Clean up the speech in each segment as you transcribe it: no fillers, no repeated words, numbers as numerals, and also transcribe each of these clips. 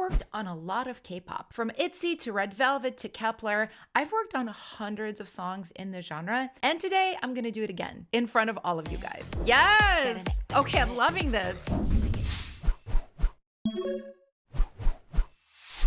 worked on a lot of K-pop. From Itzy to Red Velvet to Kepler, I've worked on hundreds of songs in the genre, and today I'm gonna do it again in front of all of you guys. Yes! Okay, I'm loving this.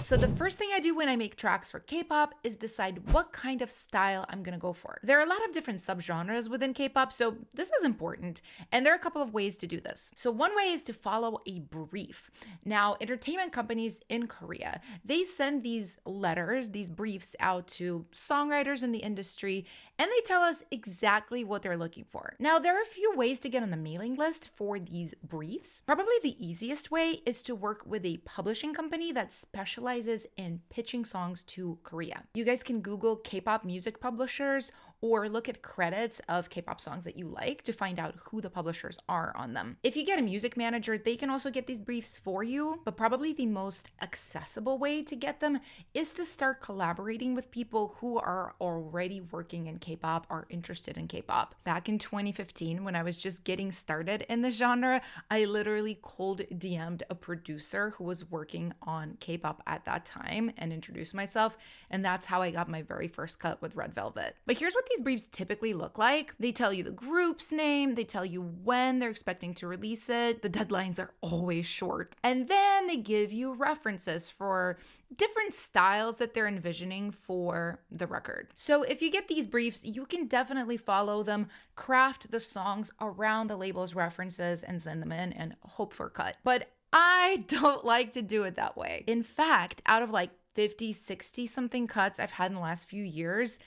So the first thing I do when I make tracks for K-pop is decide what kind of style I'm gonna go for. There are a lot of different subgenres within K-pop, so this is important, and there are a couple of ways to do this. So one way is to follow a brief. Now, entertainment companies in Korea, they send these letters, these briefs out to songwriters in the industry, and they tell us exactly what they're looking for. Now, there are a few ways to get on the mailing list for these briefs. Probably the easiest way is to work with a publishing company that specializes in pitching songs to Korea. You guys can Google K-pop music publishers or look at credits of K-pop songs that you like to find out who the publishers are on them. If you get a music manager, they can also get these briefs for you, but probably the most accessible way to get them is to start collaborating with people who are already working in K-pop, are interested in K-pop. Back in 2015, when I was just getting started in the genre, I literally cold DM'd a producer who was working on K-pop at that time and introduced myself, and that's how I got my very first cut with Red Velvet. But here's what these briefs typically look like. They tell you the group's name, they tell you when they're expecting to release it. The deadlines are always short. And then they give you references for different styles that they're envisioning for the record. So if you get these briefs, you can definitely follow them, craft the songs around the label's references and send them in and hope for a cut. But I don't like to do it that way. In fact, out of like 50, 60 something cuts I've had in the last few years,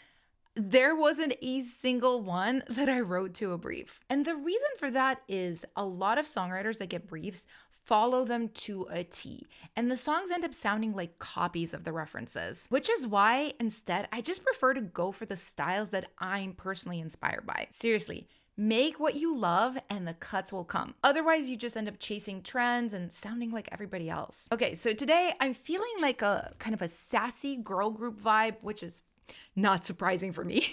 there wasn't a single one that I wrote to a brief. And the reason for that is a lot of songwriters that get briefs follow them to a T, and the songs end up sounding like copies of the references, which is why instead I just prefer to go for the styles that I'm personally inspired by. Seriously, make what you love and the cuts will come. Otherwise, you just end up chasing trends and sounding like everybody else. Okay, so today I'm feeling like a kind of a sassy girl group vibe, which is not surprising for me.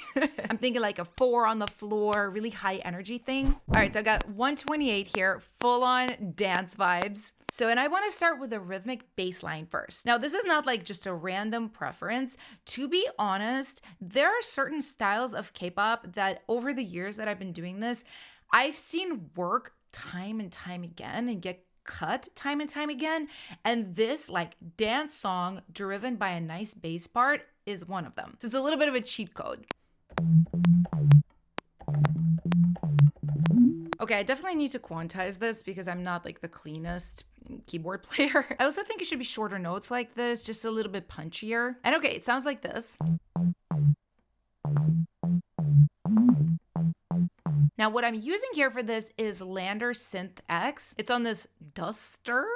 I'm thinking like a 4 on the floor, really high energy thing. All right, so I got 128 here, full on dance vibes. So, and I want to start with a rhythmic bass line first. Now, this is not like just a random preference. To be honest, there are certain styles of K-pop that over the years that I've been doing this, I've seen work time and time again and get cut time and time again. And this like dance song driven by a nice bass part is one of them. So it's a little bit of a cheat code. Okay, I definitely need to quantize this because I'm not like the cleanest keyboard player. I also think it should be shorter notes like this, just a little bit punchier. And okay, it sounds like this. Now, what I'm using here for this is LANDR Synth X. It's on this Duster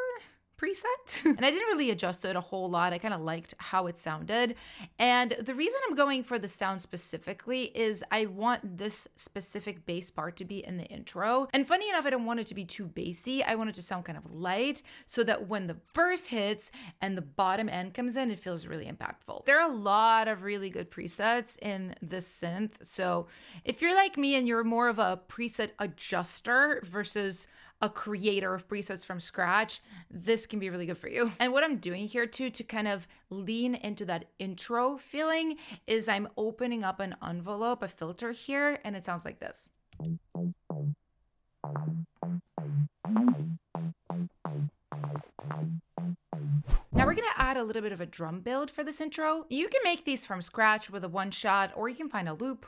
preset. And I didn't really adjust it a whole lot. I kind of liked how it sounded. And the reason I'm going for the sound specifically is I want this specific bass part to be in the intro. And funny enough, I don't want it to be too bassy. I want it to sound kind of light so that when the verse hits and the bottom end comes in, it feels really impactful. There are a lot of really good presets in this synth. So if you're like me and you're more of a preset adjuster versus a creator of presets from scratch, this can be really good for you. And what I'm doing here too, to kind of lean into that intro feeling, is I'm opening up an envelope, a filter here, and it sounds like this. Now we're gonna add a little bit of a drum build for this intro. You can make these from scratch with a one shot, or you can find a loop.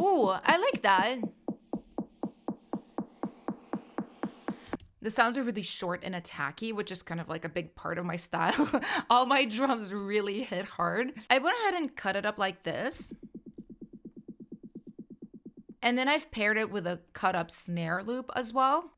Ooh, I like that. The sounds are really short and attacky, which is kind of like a big part of my style. All my drums really hit hard. I went ahead and cut it up like this. And then I've paired it with a cut up snare loop as well.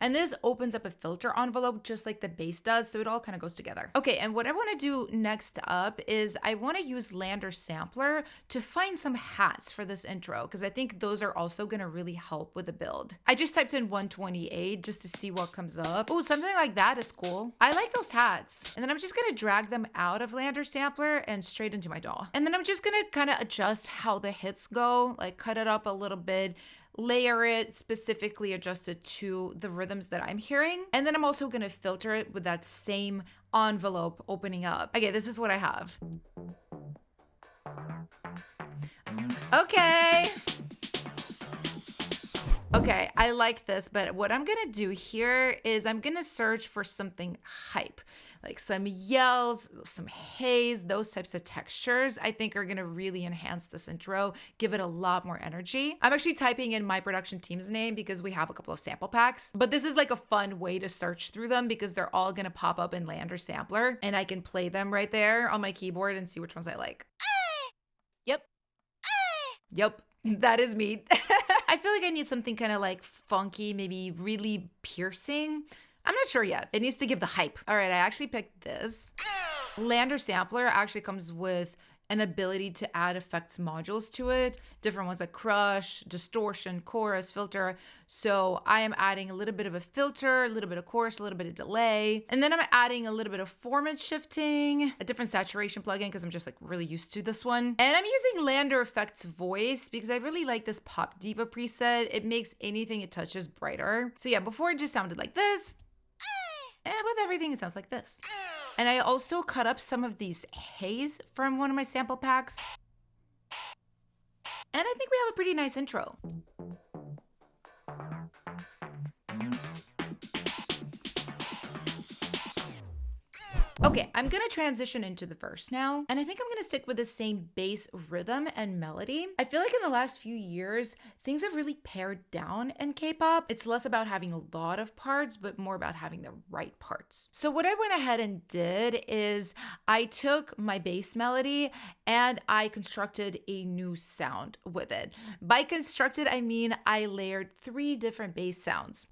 And this opens up a filter envelope just like the bass does, so it all kind of goes together. Okay, and what I want to do next up is I want to use LANDR sampler to find some hats for this intro, because I think those are also going to really help with the build. I just typed in 128 just to see what comes up. Oh, something like that is cool. I like those hats. And then I'm just going to drag them out of LANDR sampler and straight into my DAW. And then I'm just going to kind of adjust how the hits go, like cut it up a little bit, layer it, specifically adjusted to the rhythms that I'm hearing. And then I'm also going to filter it with that same envelope opening up. Okay, this is what I have. Okay, I like this, but what I'm gonna do here is I'm gonna search for something hype, like some yells, some haze, those types of textures I think are gonna really enhance this intro, give it a lot more energy. I'm actually typing in my production team's name because we have a couple of sample packs, but this is like a fun way to search through them because they're all gonna pop up in LANDR sampler and I can play them right there on my keyboard and see which ones I like. Yep, that is me. I feel like I need something kind of like funky, maybe really piercing. I'm not sure yet. It needs to give the hype. All right, I actually picked this. LANDR sampler actually comes with an ability to add effects modules to it, different ones like crush, distortion, chorus, filter. So I am adding a little bit of a filter, a little bit of chorus, a little bit of delay. And then I'm adding a little bit of format shifting, a different saturation plugin because I'm just like really used to this one. And I'm using LANDR effects voice because I really like this pop diva preset. It makes anything it touches brighter. So yeah, before it just sounded like this. And with everything, it sounds like this. And I also cut up some of these haze from one of my sample packs. And I think we have a pretty nice intro. Okay, I'm gonna transition into the verse now, and I think I'm gonna stick with the same bass rhythm and melody. I feel like in the last few years, things have really pared down in K-pop. It's less about having a lot of parts, but more about having the right parts. So what I went ahead and did is I took my bass melody and I constructed a new sound with it. By constructed, I mean I layered 3 different bass sounds.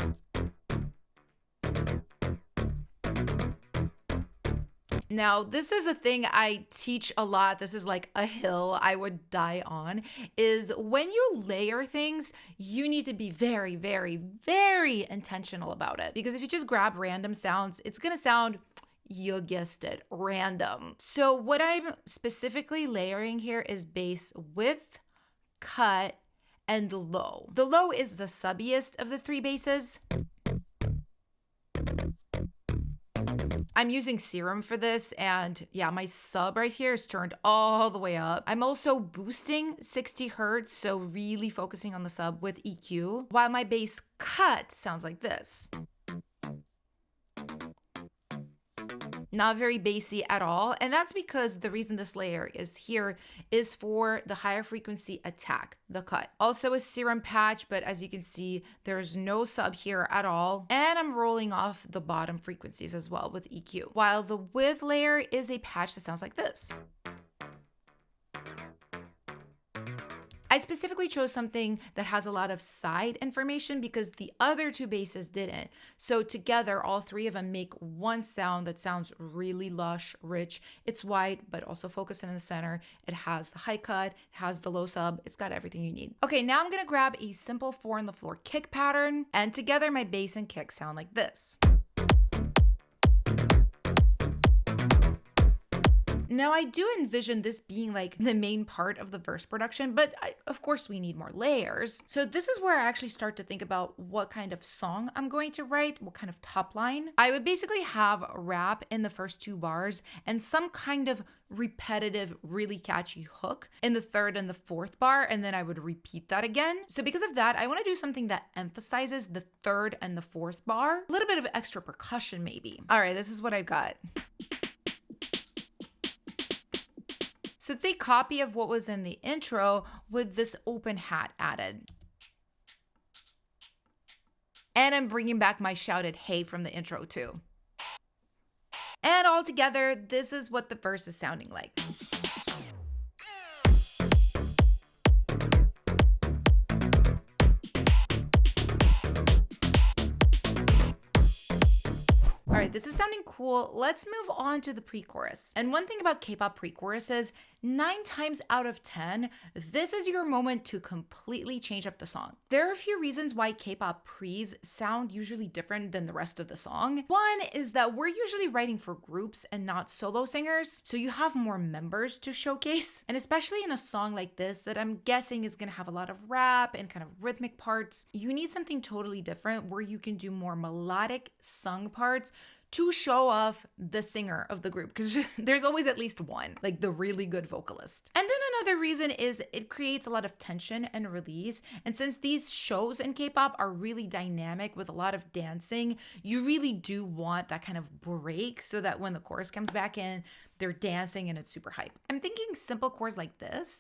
Now, this is a thing I teach a lot. This is like a hill I would die on, is when you layer things, you need to be very, very, very intentional about it. Because if you just grab random sounds, it's going to sound, you guessed it, random. So what I'm specifically layering here is bass width, cut, and low. The low is the subbiest of the 3 basses. I'm using Serum for this, and yeah, my sub right here is turned all the way up. I'm also boosting 60 hertz, so really focusing on the sub with EQ, while my bass cut sounds like this. Not very bassy at all, and that's because the reason this layer is here is for the higher frequency attack, the cut. Also a Serum patch, but as you can see, there's no sub here at all, and I'm rolling off the bottom frequencies as well with EQ, while the width layer is a patch that sounds like this. I specifically chose something that has a lot of side information because the other 2 basses didn't. So together, all 3 of them make one sound that sounds really lush, rich. It's wide, but also focused in the center. It has the high cut, it has the low sub. It's got everything you need. Okay, now I'm gonna grab a simple 4 on the floor kick pattern, and together my bass and kick sound like this. Now, I do envision this being like the main part of the verse production, but of course we need more layers. So this is where I actually start to think about what kind of song I'm going to write, what kind of top line. I would basically have rap in the first 2 bars and some kind of repetitive, really catchy hook in the 3rd and the 4th bar, and then I would repeat that again. So because of that, I want to do something that emphasizes the 3rd and the 4th bar, a little bit of extra percussion maybe. All right, this is what I've got. So it's a copy of what was in the intro with this open hat added. And I'm bringing back my shouted hey from the intro too. And all together, this is what the verse is sounding like. this is sounding cool. Let's move on to the pre-chorus. And one thing about K-pop pre-choruses, 9 times out of 10, this is your moment to completely change up the song. There are a few reasons why K-pop pre's sound usually different than the rest of the song. One is that we're usually writing for groups and not solo singers, so you have more members to showcase. And especially in a song like this that I'm guessing is gonna have a lot of rap and kind of rhythmic parts, you need something totally different where you can do more melodic sung parts to show off the singer of the group, because there's always at least one, like the really good vocalist. And then another reason is it creates a lot of tension and release. And since these shows in K-pop are really dynamic with a lot of dancing, you really do want that kind of break so that when the chorus comes back in, they're dancing and it's super hype. I'm thinking simple chords like this.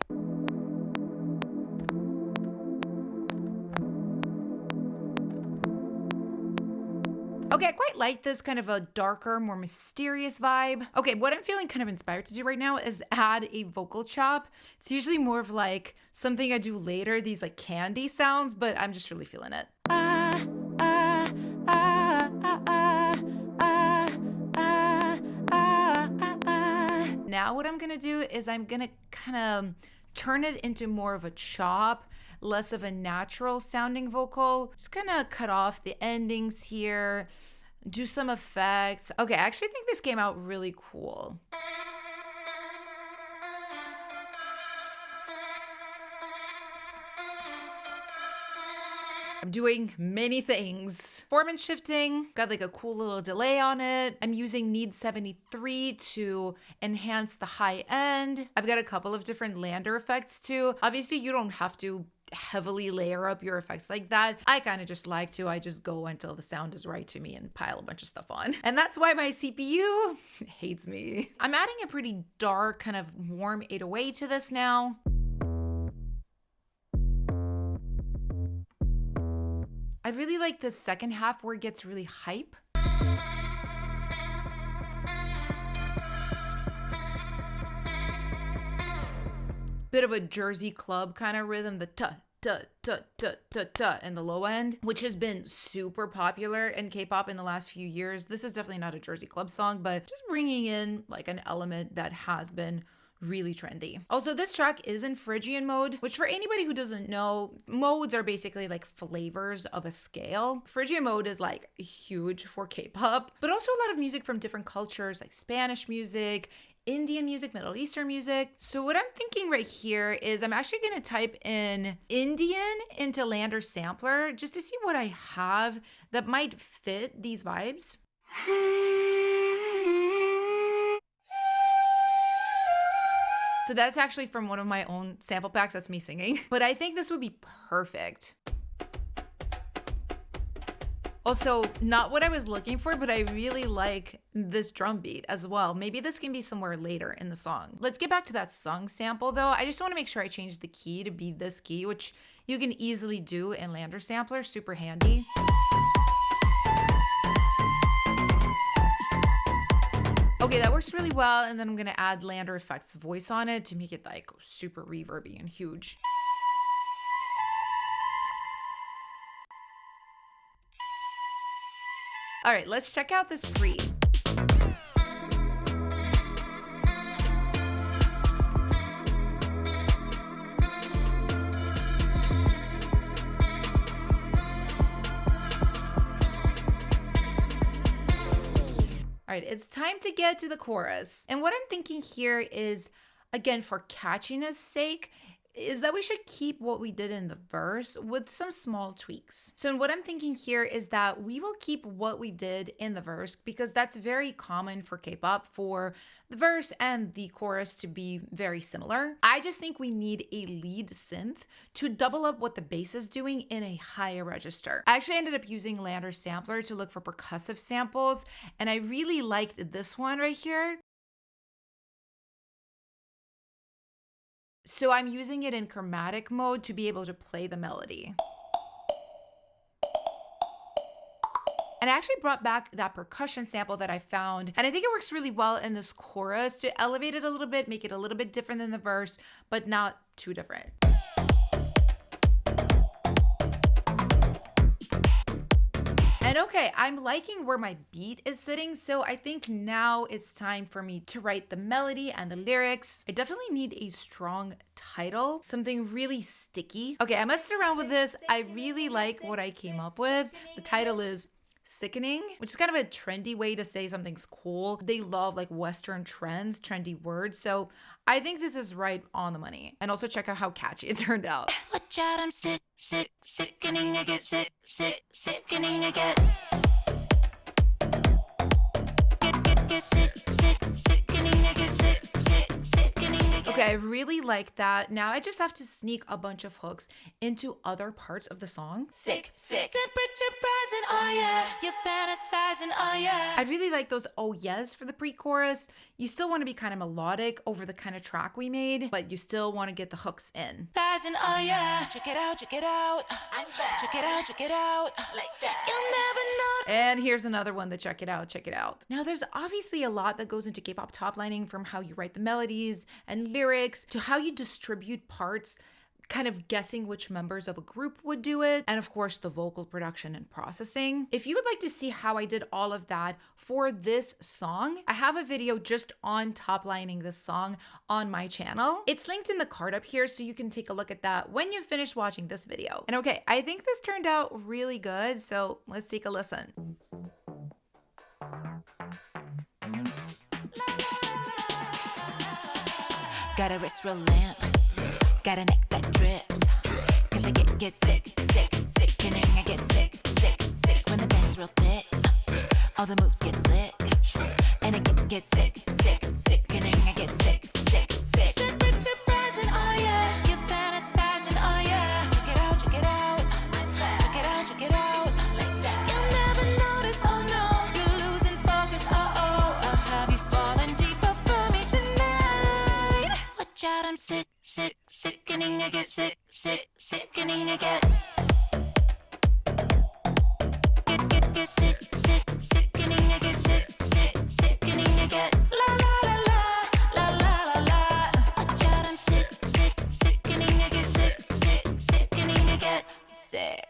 Okay, I quite like this kind of a darker, more mysterious vibe. Okay, what I'm feeling kind of inspired to do right now is add a vocal chop. It's usually more of like something I do later, these like candy sounds, but I'm just really feeling it. Now what I'm gonna do is I'm gonna kind of turn it into more of a chop, less of a natural sounding vocal. Just gonna cut off the endings here, do some effects. Okay, I actually think this came out really cool. I'm doing many things. Performance shifting, got like a cool little delay on it. I'm using Need 73 to enhance the high end. I've got a couple of different LANDR effects too. Obviously, you don't have to heavily layer up your effects like that. I kind of just like to, I just go until the sound is right to me and pile a bunch of stuff on. And that's why my CPU hates me. I'm adding a pretty dark, kind of warm 808 to this now. I really like the second half where it gets really hype. Bit of a Jersey club kind of rhythm, the ta ta ta ta ta ta in the low end, which has been super popular in K-pop in the last few years. This is definitely not a Jersey club song, but just bringing in like an element that has been really trendy. Also, this track is in Phrygian mode, which for anybody who doesn't know, modes are basically like flavors of a scale. Phrygian mode is like huge for K-pop, but also a lot of music from different cultures like Spanish music, Indian music, Middle Eastern music. So what I'm thinking right here is I'm actually gonna type in Indian into LANDR sampler just to see what I have that might fit these vibes. So that's actually from one of my own sample packs. That's me singing. But I think this would be perfect. Also, not what I was looking for, but I really like this drum beat as well. Maybe this can be somewhere later in the song. Let's get back to that sung sample though. I just want to make sure I change the key to be this key, which you can easily do in LANDR sampler, super handy. Okay, that works really well. And then I'm gonna add LANDR effects voice on it to make it like super reverby and huge. All right, let's check out this pre. All right, it's time to get to the chorus. And what I'm thinking here is, again, for catchiness sake, is that we should keep what we did in the verse with some small tweaks. So what I'm thinking here is that we will keep what we did in the verse because that's very common for K-pop, for the verse and the chorus to be very similar. I just think we need a lead synth to double up what the bass is doing in a higher register. I actually ended up using LANDR sampler to look for percussive samples, and I really liked this one right here. So I'm using it in chromatic mode to be able to play the melody. And I actually brought back that percussion sample that I found, and I think it works really well in this chorus to elevate it a little bit, make it a little bit different than the verse, but not too different. And okay, I'm liking where my beat is sitting, so I think now it's time for me to write the melody and the lyrics. I definitely need a strong title, something really sticky. Okay, I messed around with this. I really like what I came up with. The title is Sickening, which is kind of a trendy way to say something's cool. They love like Western trends, trendy words. So I think this is right on the money. And also check out how catchy it turned out. Watch out, I'm sickening, I get sickening, I get sickening, I get sickening, I get. Okay, I really like that. Now I just have to sneak a bunch of hooks into other parts of the song. Sick. Temperature rising, oh yeah. You're fantasizing, oh yeah. I really like those oh yes for the pre-chorus. You still want to be kind of melodic over the kind of track we made, but you still want to get the hooks in. Sizing, oh yeah. Check it out. I'm back. Check it out. Like that. You'll never know. And here's another one to check it out. Now there's obviously a lot that goes into K-pop top lining, from how you write the melodies and lyrics to how you distribute parts, kind of guessing which members of a group would do it, and of course the vocal production and processing. If you would like to see how I did all of that for this song, I have a video just on top lining this song on my channel. It's linked in the card up here, so you can take a look at that when you finish watching this video. And okay, I think this turned out really good, so let's take a listen. Got a wrist real limp. Got a neck that drips. Cause I get sickening. I get sick. When the band's real thick. All the moves get slick. And I get sickening. I get sick. Temperature rising, oh yeah. You're fantasizing, oh yeah. Check it out. Check it out. Like that. You'll never notice, oh no. You're losing focus, oh. I'll have you falling deeper for me tonight. Watch out, I'm sickening, I get sickening, I get sickening, I get sickening, I get la la. Watch out, I'm sickening, I get sickening, I get sick.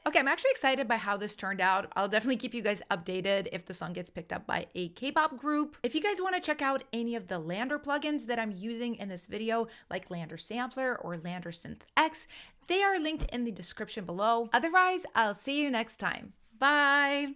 Okay, I'm actually excited by how this turned out. I'll definitely keep you guys updated if the song gets picked up by a K-pop group. If you guys want to check out any of the LANDR plugins that I'm using in this video, like LANDR Sampler or LANDR Synth X, they are linked in the description below. Otherwise, I'll see you next time. Bye!